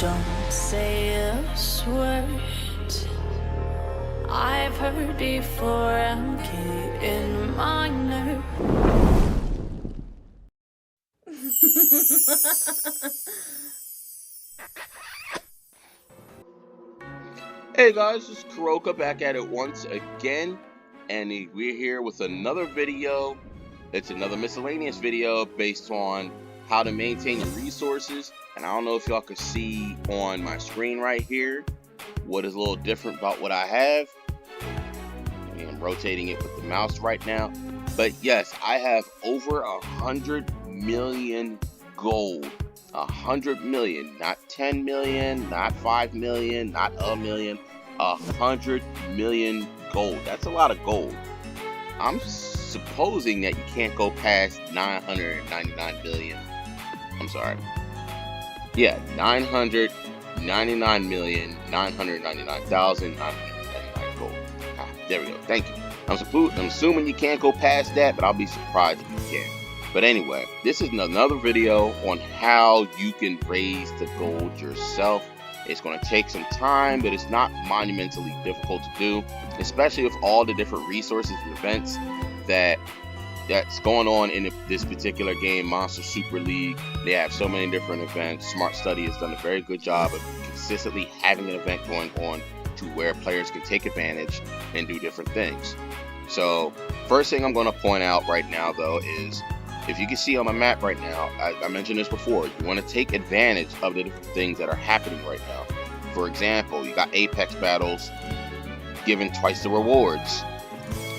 Don't say a word. I've heard before, I'm getting my nerve. Hey guys, it's Goldroka back at it once again, and we're here with another video. It's another miscellaneous video based on how to maintain your resources. And I don't know if y'all can see on my screen right here what is a little different about what I have. I'm rotating it with the mouse right now. But yes, I have over 100 million gold. 100 million, not 10 million, not 5 million, not a million. 100 million gold. That's a lot of gold. I'm supposing that you can't go past 999 billion. I'm sorry. Yeah, 999,999,999 gold. There we go. Thank you. I'm assuming you can't go past that, but I'll be surprised if you can. But anyway, this is another video on how you can raise the gold yourself. It's going to take some time, but it's not monumentally difficult to do, especially with all the different resources and events that's going on in this particular game, Monster Super League. They have so many different events. Smart Study has done a very good job of consistently having an event going on to where players can take advantage and do different things. So first thing I'm going to point out right now though is, if you can see on my map right now, I mentioned this before, you want to take advantage of the different things that are happening right now. For example, you got Apex battles giving twice the rewards.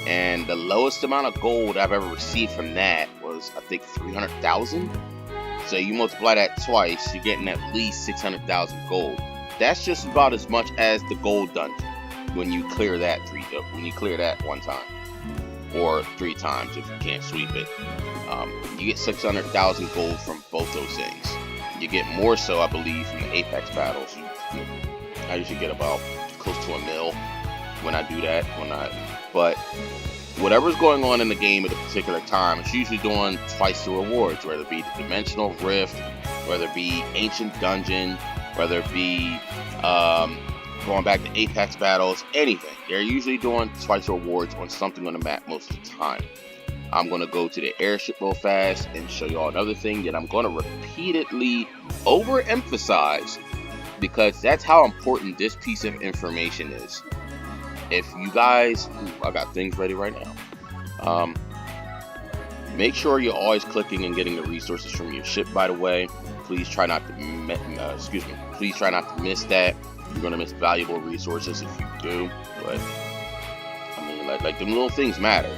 And the lowest amount of gold I've ever received from that was, I think, 300,000. So you multiply that twice, you're getting at least 600,000 gold. That's just about as much as the gold dungeon when you clear that one time, or 3 times if you can't sweep it. You get 600,000 gold from both those things. You get more so, I believe, from the Apex battles. I usually get about close to $1 million when I do that. But whatever's going on in the game at a particular time, it's usually doing twice the rewards, whether it be the Dimensional Rift, whether it be Ancient Dungeon, whether it be going back to Apex battles, anything. They're usually doing twice the rewards on something on the map most of the time. I'm going to go to the Airship real fast and show y'all another thing that I'm going to repeatedly overemphasize, because that's how important this piece of information is. If you guys, I got things ready right now. Make sure you're always clicking and getting the resources from your ship. By the way, please try not to please try not to miss that. You're gonna miss valuable resources if you do. But I mean, like them little things matter.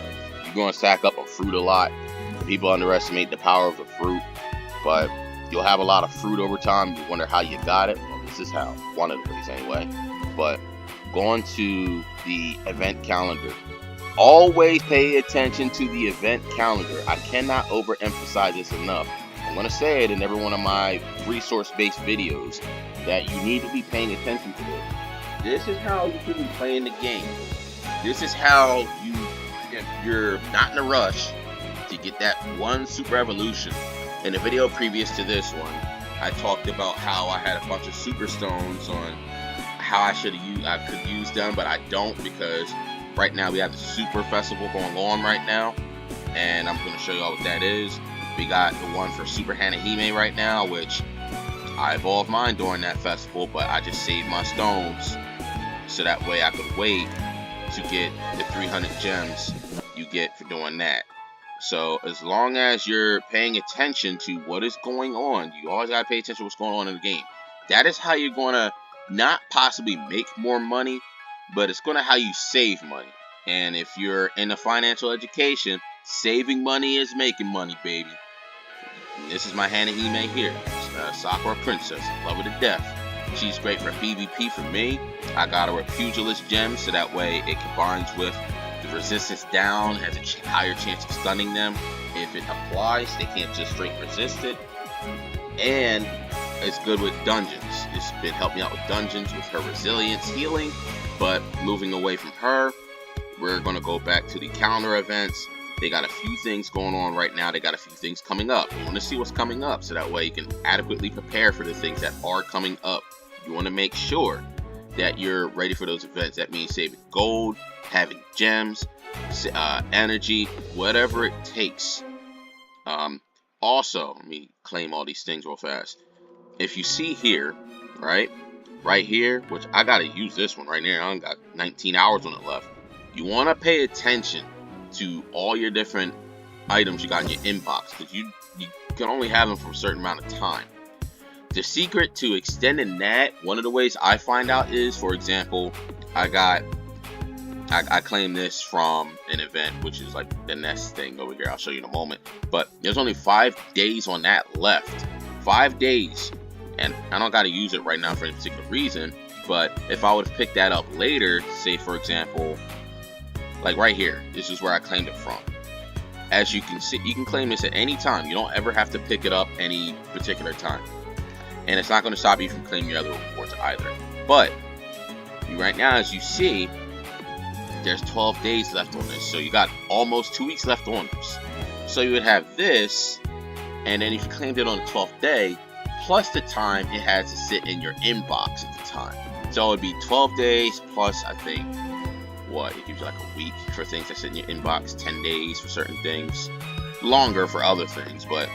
You're gonna stack up on fruit a lot. People underestimate the power of the fruit, but you'll have a lot of fruit over time. You wonder how you got it. Well, this is how, one of the ways anyway. But going to the event calendar, always pay attention to the event calendar. I cannot overemphasize this enough. I'm going to say it in every one of my resource-based videos that you need to be paying attention to this. This is how you should be playing the game. This is how if you're not in a rush to get that one super evolution. In the video previous to this one, I talked about how I had a bunch of super stones on how I could use them, but I don't, because right now we have the Super Festival going on right now, and I'm going to show y'all what that is. We got the one for Super Hanahime right now, which I evolved mine during that festival, but I just saved my stones so that way I could wait to get the 300 gems you get for doing that. So as long as you're paying attention to what is going on, you always got to pay attention to what's going on in the game. That is how you're going to not possibly make more money, but it's going to how you save money. And if you're in a financial education, saving money is making money, baby. And this is my Hanahime here, Sakura Princess. Love her to death. She's great for PvP for me. I got her a Pugilist gem, so that way it combines with the resistance down, has a higher chance of stunning them. If it applies, they can't just straight resist it. And it's good with dungeons. It's been helping out with dungeons with her resilience healing. But moving away from her, we're going to go back to the calendar events. They got a few things going on right now. They got a few things coming up. You want to see what's coming up so that way you can adequately prepare for the things that are coming up. You want to make sure that you're ready for those events. That means saving gold, having gems, energy, whatever it takes. Also, let me claim all these things real fast. If you see here, right here, which I gotta use this one right now. I only got 19 hours on it left. You want to pay attention to all your different items you got in your inbox, because you can only have them for a certain amount of time. The secret to extending that, one of the ways I find out is, for example, I claimed this from an event, which is like the Nest thing over here. I'll show you in a moment. But there's only 5 days on that left. 5 days. And I don't got to use it right now for any particular reason. But if I would have picked that up later, say for example, like right here, this is where I claimed it from. As you can see, you can claim this at any time. You don't ever have to pick it up any particular time. And it's not going to stop you from claiming your other rewards either. But right now, as you see, there's 12 days left on this. So you got almost 2 weeks left on this. So you would have this, and then if you claimed it on the 12th day, plus the time it has to sit in your inbox at the time. So it would be 12 days plus, I think, what? It gives you like a week for things that sit in your inbox, 10 days for certain things, longer for other things. But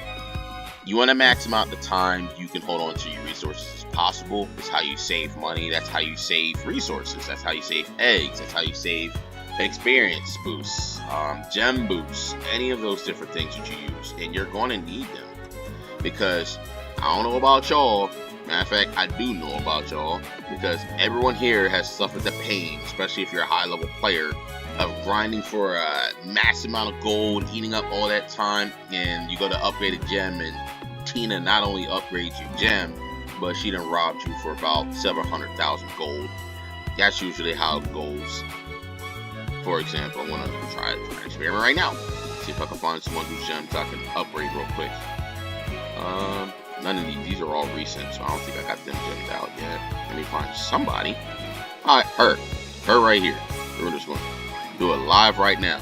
you want to max out the time you can hold on to your resources as possible. It's how you save money. That's how you save resources. That's how you save eggs. That's how you save experience boosts, gem boosts, any of those different things that you use. And you're going to need them, because I don't know about y'all. Matter of fact, I do know about y'all, because everyone here has suffered the pain, especially if you're a high level player, of grinding for a massive amount of gold, eating up all that time, and you go to upgrade a gem, and Tina not only upgrades your gem, but she done robbed you for about several 100,000 gold. That's usually how it goes. For example, I'm gonna try an experiment right now. See if I can find someone whose gems I can upgrade real quick. None of these are all recent, so I don't think I got them gems out yet. Let me find somebody. Alright, her right here. We're just gonna do it live right now.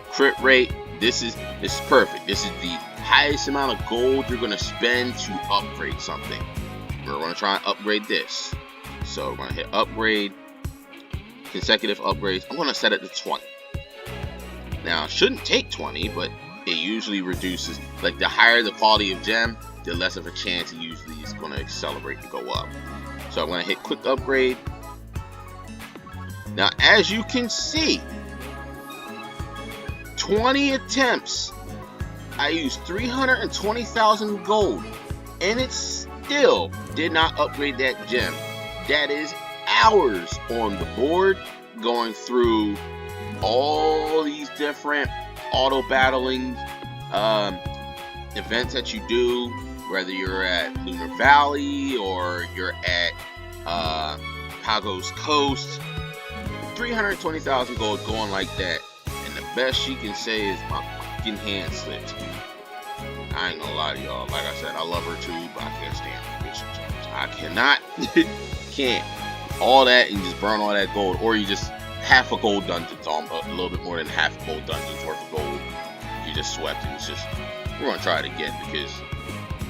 Crit rate, this is perfect. This is the highest amount of gold you're gonna spend to upgrade something. We're gonna try and upgrade this. So we're gonna hit upgrade, consecutive upgrades. I'm gonna set it to 20. Now it shouldn't take 20, but it usually reduces. Like the higher the quality of gem, the less of a chance it usually is gonna accelerate and go up. So I'm gonna hit quick upgrade. Now, as you can see, 20 attempts, I used 320,000 gold, and it still did not upgrade that gem. That is hours on the board, going through all these different auto battling events that you do, whether you're at Lunar Valley or you're at Pago's Coast. 320,000 gold going like that, and the best she can say is my fucking hand slipped. I ain't gonna lie to y'all. Like I said, I love her too, but I can't stand her. I cannot, can't. All that and just burn all that gold, or you just half a gold dungeon's on, a little bit more than half a gold dungeon's worth of gold. You just swept it. It's just, we're gonna try it again because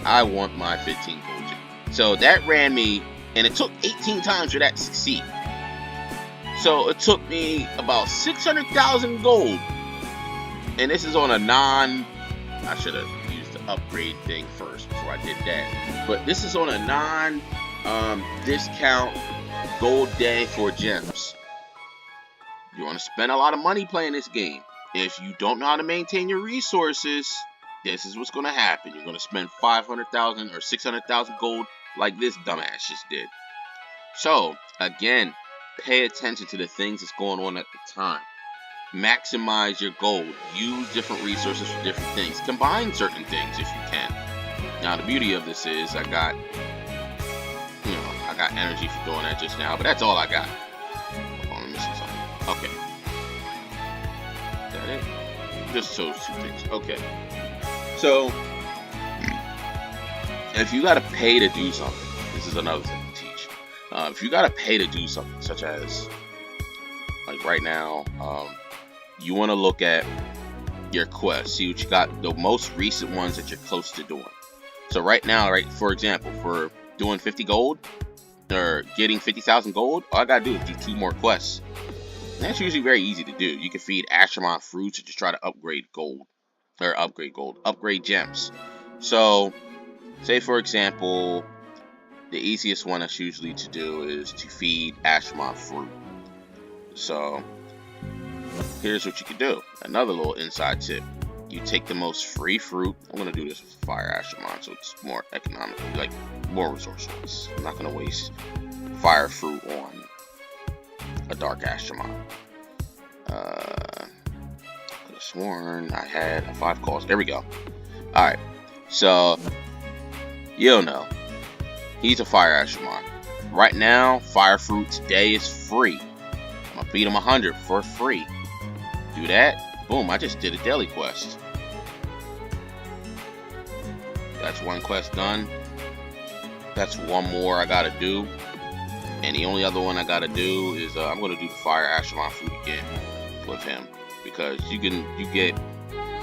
I want my 15 gold gem. So that ran me, and it took 18 times for that to succeed. So it took me about 600,000 gold, and this is on a I should have used the upgrade thing first before I did that, but this is on a discount gold day for gems. You want to spend a lot of money playing this game. If you don't know how to maintain your resources, this is what's going to happen. You're going to spend 500,000 or 600,000 gold like this dumbass just did. So again, pay attention to the things that's going on at the time. Maximize your gold. Use different resources for different things. Combine certain things if you can. Now the beauty of this is I got energy for doing that just now, but that's all I got. Hold on, I'm missing something. Okay. Is that it? Just those two things. Okay. So if you gotta pay to do something, this is another thing to teach. If you gotta pay to do something, such as like right now, you want to look at your quests, see what you got, the most recent ones that you're close to doing. So right now, right, for example, for doing 50 gold or getting 50,000 gold, all I gotta do is do 2 more quests. And that's usually very easy to do. You can feed Ashramon fruits or just try to upgrade upgrade gems. So say for example, the easiest one that's usually to do is to feed Ashramon fruit. So here's what you can do. Another little inside tip. You take the most free fruit. I'm going to do this with Fire Ashramon so it's more economical, like more resource-wise. I'm not going to waste fire fruit on a dark Ashramon. Could have sworn I had 5 calls. There we go. Alright. So, you'll know. He's a Fire Ashramon. Right now, fire fruit today is free. I'm going to feed him 100 for free. Do that, boom, I just did a daily quest. That's 1 quest done. That's 1 more I gotta do. And the only other one I gotta do is I'm gonna do the Fire Ashramon fruit again with him. Because you get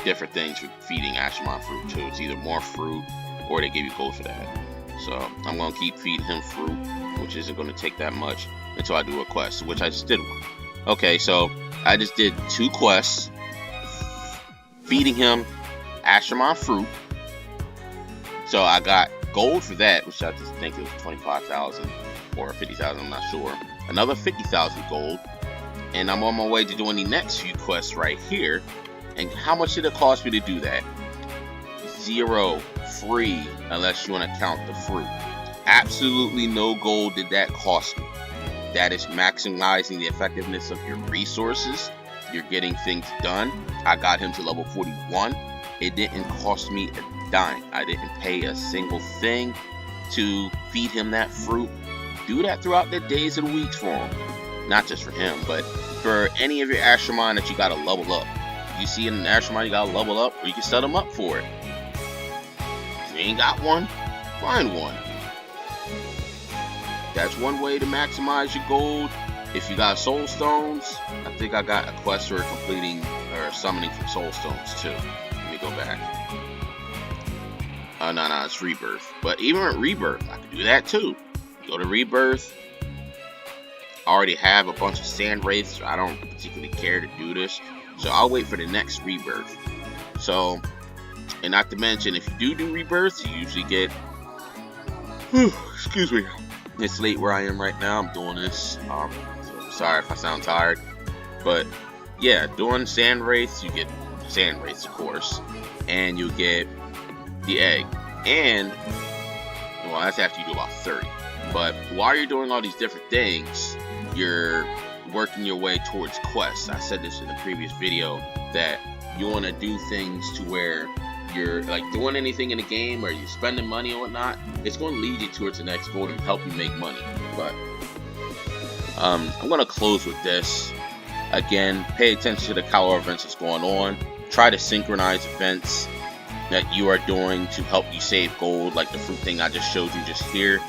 different things for feeding Ashramon fruit too. It's either more fruit or they give you gold for that. So I'm gonna keep feeding him fruit, which isn't gonna take that much until I do a quest, which I just did one. Okay, so I just did 2 quests, feeding him Ashramon fruit. So I got gold for that, which I just think it was 25,000 or 50,000, I'm not sure. Another 50,000 gold, and I'm on my way to doing the next few quests right here. And how much did it cost me to do that? 0, free, unless you want to count the fruit. Absolutely no gold did that cost me. That is maximizing the effectiveness of your resources. You're getting things done. I got him to level 41. It didn't cost me a dime. I didn't pay a single thing to feed him that fruit. Do that throughout the days and weeks for him. Not just for him, but for any of your Ashramon that you gotta level up. If you see an Ashramon you gotta level up, or you can set them up for it. If you ain't got one, find one. That's one way to maximize your gold. If you got soul stones, I think I got a quest for completing or summoning from soul stones too. Let me go back. No, it's rebirth. But even at rebirth, I can do that too. Go to rebirth. I already have a bunch of sand wraiths, so I don't particularly care to do this. So I'll wait for the next rebirth. So, and not to mention, if you do rebirth, you usually get. Excuse me. It's late where I am right now. I'm doing this. So sorry if I sound tired. But yeah, doing sand wraiths, you get sand wraiths, of course, and you get the egg. And well, that's after you do about 30. But while you're doing all these different things, you're working your way towards quests. I said this in a previous video that you want to do things to where you're like doing anything in the game or you're spending money or whatnot, it's going to lead you towards the next goal and help you make money. But I'm going to close with this. Again, pay attention to the calendar events that's going on. Try to synchronize events that you are doing to help you save gold, like the fruit thing I just showed you just here.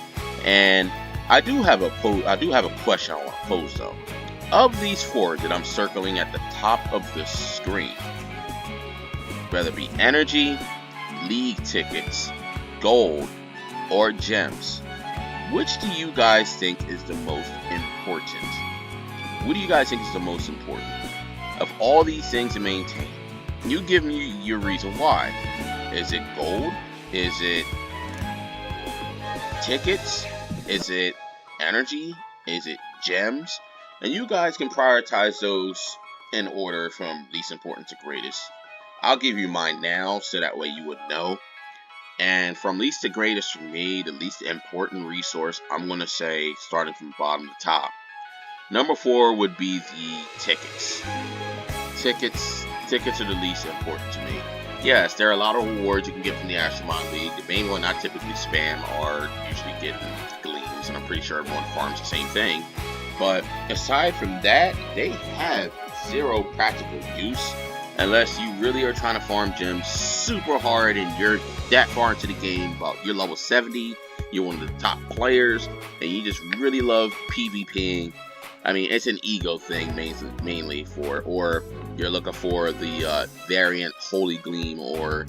And I do have a question I want to pose though. Of these 4 that I'm circling at the top of the screen, whether it be energy, league tickets, gold, or gems, which do you guys think is the most important? What do you guys think is the most important of all these things to maintain? You give me your reason why. Is it gold? Is it tickets? Is it energy? Is it gems? And you guys can prioritize those in order from least important to greatest. I'll give you mine now so that way you would know. And from least to greatest for me, the least important resource, I'm going to say starting from bottom to top. Number 4 would be the tickets. Tickets are the least important to me. Yes, there are a lot of rewards you can get from the Ashramon League. The main one I typically spam are usually getting gleams, and I'm pretty sure everyone farms the same thing. But aside from that, they have 0 practical use unless you really are trying to farm gems super hard and you're that far into the game, about you're level 70, you're one of the top players, and you just really love PvPing I mean, it's an ego thing mainly for, or you're looking for the variant Holy Gleam or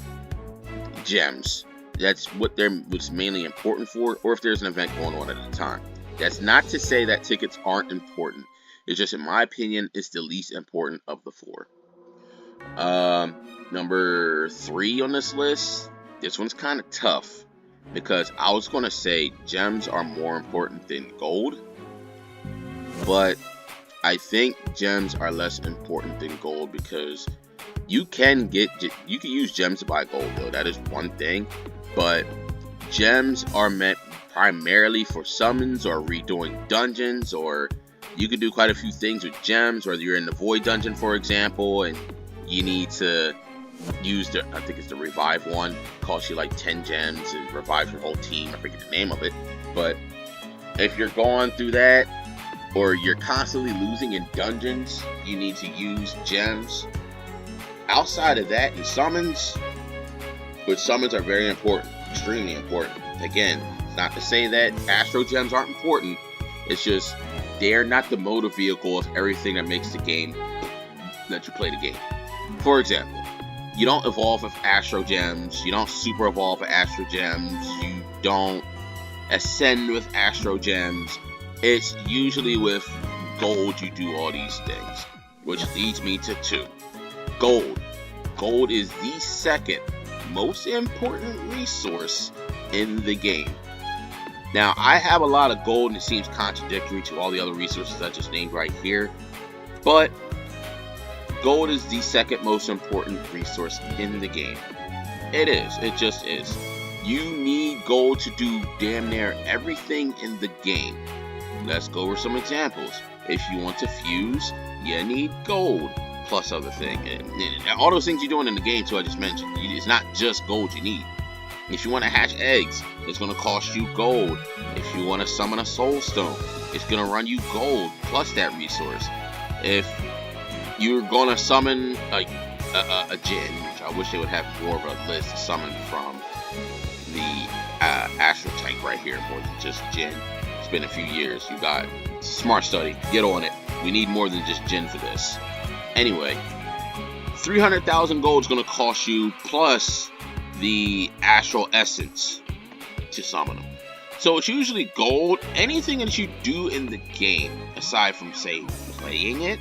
gems. That's what what's mainly important for, or if there's an event going on at the time. That's not to say that tickets aren't important. It's just, in my opinion, it's the least important of the 4. Number 3 on this list, this one's kind of tough because I was going to say gems are more important than gold, but I think gems are less important than gold because you can use gems to buy gold, though. That is one thing, but gems are meant primarily for summons or redoing dungeons, or you can do quite a few things with gems, whether you're in the void dungeon, for example, and you need to use I think it's the revive one. It costs you like 10 gems and revives your whole team. I forget the name of it. But if you're going through that, or you're constantly losing in dungeons, you need to use gems. Outside of that, in summons, which summons are very important, extremely important. Again, it's not to say that Astro Gems aren't important. It's just they're not the motor vehicle of everything that makes the game that you play the game. For example, you don't evolve with Astro Gems, you don't super evolve with Astro Gems, you don't ascend with Astro Gems. It's usually with gold you do all these things, which leads me to 2. Gold. Gold is the second most important resource in the game. Now, I have a lot of gold and it seems contradictory to all the other resources I just named right here, but gold is the second most important resource in the game. It is. It just is. You need gold to do damn near everything in the game. Let's go over some examples. If you want to fuse, you need gold, plus other things. And all those things you're doing in the game too, I just mentioned. It's not just gold you need. If you want to hatch eggs, it's going to cost you gold. If you want to summon a soul stone, it's going to run you gold, plus that resource. If you're going to summon a Jinn, which I wish they would have more of a list to summon from the Astral Tank right here, more than just Jinn. It's been a few years. You got smart study. Get on it. We need more than just Jinn for this. Anyway, 300,000 gold is going to cost you, plus the Astral Essence to summon them. So it's usually gold. Anything that you do in the game, aside from, say, playing it,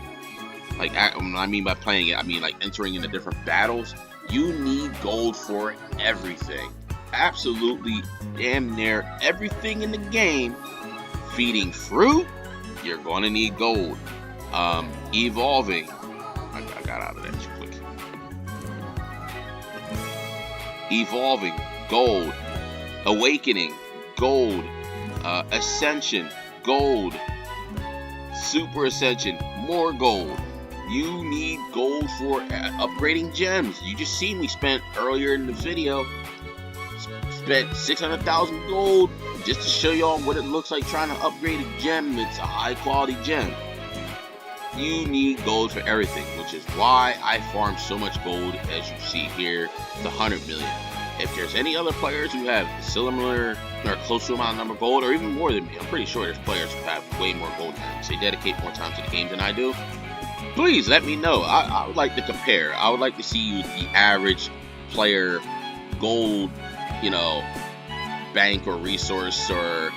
like, when I mean by playing it, I mean like entering into different battles, you need gold for everything. Absolutely damn near everything in the game. Feeding fruit, you're going to need gold. Evolving, I got out of that too quick. Evolving, gold. Awakening, gold. Ascension, gold. Super Ascension, more gold. You need gold for upgrading gems. You just seen me spent earlier in the video, spent 600,000 gold just to show y'all what it looks like trying to upgrade a gem that's a high quality gem. You need gold for everything, which is why I farm so much gold as you see here, the 100 million. If there's any other players who have similar or close to amount of number of gold, or even more than me, I'm pretty sure there's players who have way more gold than me. They dedicate more time to the game than I do. Please let me know. I would like to compare. I would like to see the average player gold, bank or resource or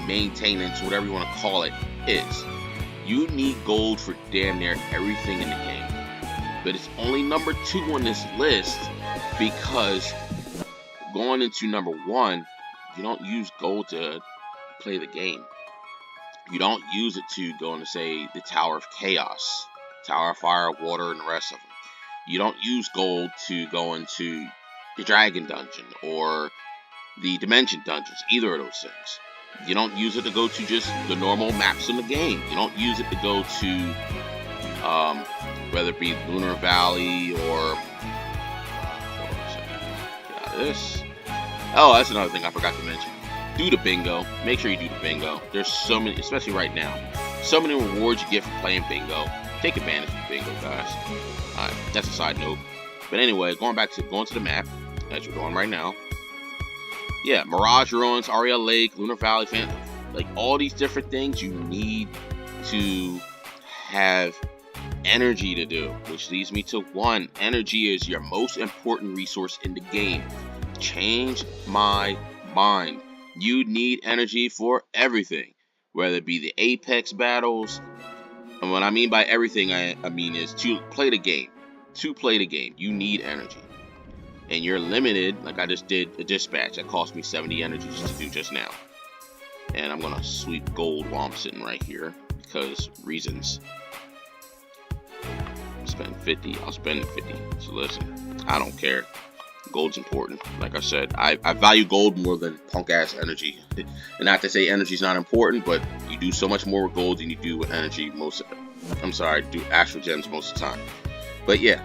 maintenance, whatever you want to call it, is. You need gold for damn near everything in the game. But it's only number 2 on this list because going into number 1, you don't use gold to play the game. You don't use it to go into, say, the Tower of Chaos, Tower of Fire, Water, and the rest of them. You don't use gold to go into the Dragon Dungeon or the Dimension Dungeons, either of those things. You don't use it to go to just the normal maps in the game. You don't use it to go to, whether it be Lunar Valley or, hold on a second, get out of this. Oh, that's another thing I forgot to mention. Do the bingo. Make sure you do the bingo. There's so many, especially right now, so many rewards you get for playing bingo. Take advantage of the bingo, guys. Alright, that's a side note. But anyway, going to the map, as we're doing right now. Yeah, Mirage Ruins, Ariel Lake, Lunar Valley, like all these different things you need to have energy to do, which leads me to 1. Energy is your most important resource in the game. Change my mind. You need energy for everything, whether it be the Apex battles. And what I mean by everything, I mean is to play the game. To play the game, you need energy. And you're limited, like I just did a dispatch that cost me 70 energy just to do just now. And I'm gonna sweep gold while I'm sitting right here because reasons. Spend 50, I'll spend 50. So listen, I don't care. Gold's important. Like I said, I value gold more than punk ass energy. And not to say energy's not important, but you do so much more with gold than you do with energy do astral gems most of the time. But yeah,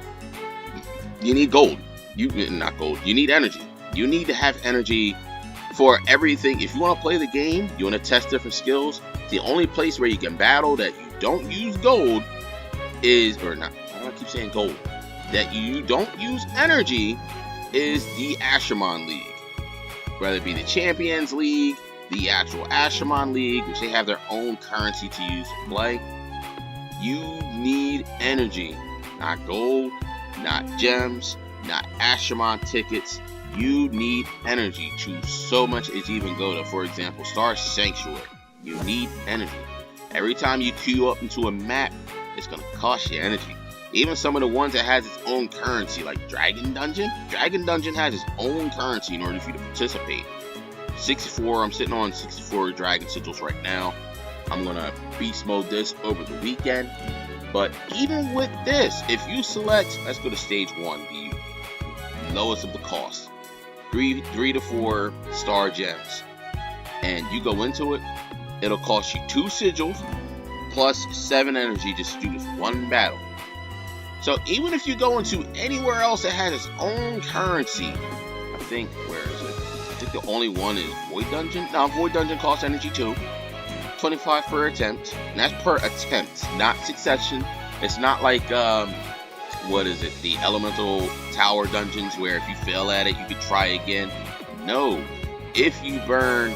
you need gold. You need energy. You need to have energy for everything. If you want to play the game, you want to test different skills, the only place where you can battle that you don't use gold is, or not, I don't keep saying gold, that you don't use energy is the Ashramon League. Whether it be the Champions League, the actual Ashramon League, which they have their own currency to use to play. You need energy, not gold, not gems, not Ashramon tickets. You need energy to so much as even go to, for example, Star Sanctuary. You need energy. Every time you queue up into a map, it's going to cost you energy. Even some of the ones that has its own currency, like Dragon Dungeon. Dragon Dungeon has its own currency in order for you to participate. 64, I'm sitting on 64 Dragon Sigils right now. I'm going to beast mode this over the weekend. But even with this, if you select, let's go to stage 1, the lowest of the cost. 3 to 4 star gems. And you go into it, it'll cost you 2 sigils plus 7 energy just to do this one battle. So even if you go into anywhere else that has its own currency, I think, where is it? I think the only one is Void Dungeon. Now, Void Dungeon costs energy too. 25 per attempt. And that's per attempt, not succession. It's not like, what is it? The Elemental Tower dungeons where if you fail at it, you can try again. No. If you burn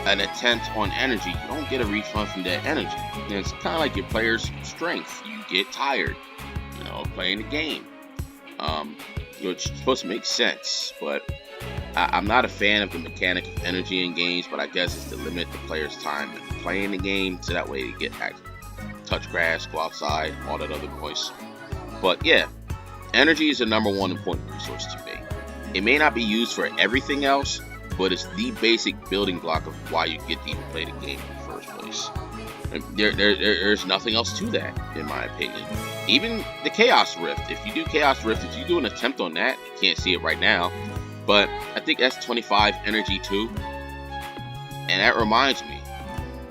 an attempt on energy, you don't get a refund from that energy. And it's kind of like your player's strength. You get tired, playing the game. It's supposed to make sense, but I'm not a fan of the mechanic of energy in games, but I guess it's to limit the player's time playing the game, so that way you get touch grass, go outside, all that other noise. But yeah, energy is the #1 important resource to me. It may not be used for everything else, but it's the basic building block of why you get to even play the game in the first place. And there's nothing else to that, in my opinion. Even the Chaos Rift, if you do Chaos Rift, if you do an attempt on that, you can't see it right now, but I think that's 25 energy too. And that reminds me,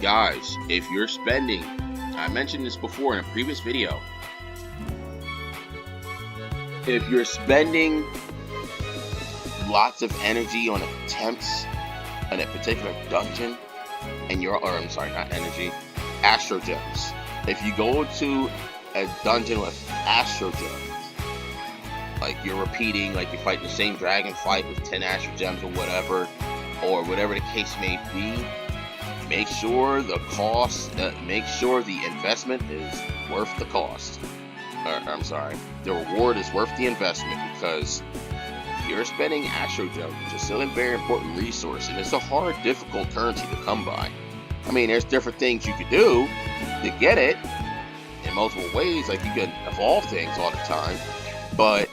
guys, if you're spending, I mentioned this before in a previous video, if you're spending lots of energy on attempts in a particular dungeon, and Astro Gems. If you go to a dungeon with Astro Gems, like you're repeating, like you're fighting the same dragon fight with 10 Astro Gems or whatever the case may be, make sure the investment is worth the cost. The reward is worth the investment, because you're spending Astro Gems, which is still a very important resource, and it's a hard, difficult currency to come by. I mean, there's different things you could do to get it in multiple ways, like you can evolve things all the time, but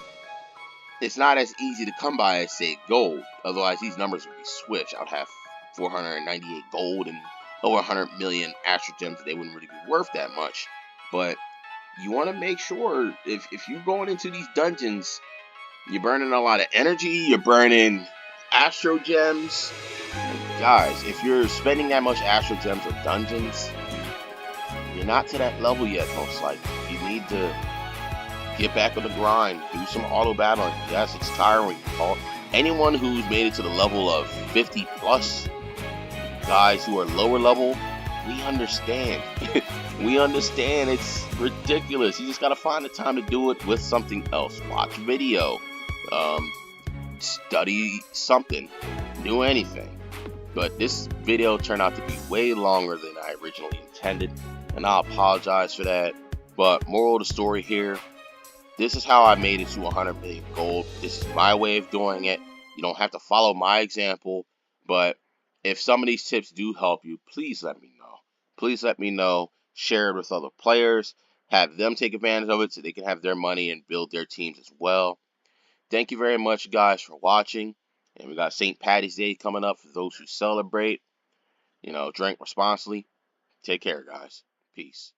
it's not as easy to come by as, say, gold. Otherwise, these numbers would be switched. I'd have 498 gold and over 100 million Astro Gems. They wouldn't really be worth that much. But you want to make sure, if you're going into these dungeons, you're burning a lot of energy, you're burning Astro Gems. Guys, if you're spending that much Astro Gems or dungeons, you're not to that level yet, most likely. You need to get back on the grind, do some auto battling. Yes, it's tiring. Anyone who's made it to the level of 50 plus, guys who are lower level, we understand. We understand it's ridiculous. You just gotta find the time to do it with something else. Watch video, study something, do anything. But this video turned out to be way longer than I originally intended, and I apologize for that. But moral of the story here, this is how I made it to 100 million gold. This is my way of doing it. You don't have to follow my example, but if some of these tips do help you, please let me know. Please let me know. Share it with other players. Have them take advantage of it so they can have their money and build their teams as well. Thank you very much, guys, for watching. And we got St. Patty's Day coming up for those who celebrate. Drink responsibly. Take care, guys. Peace.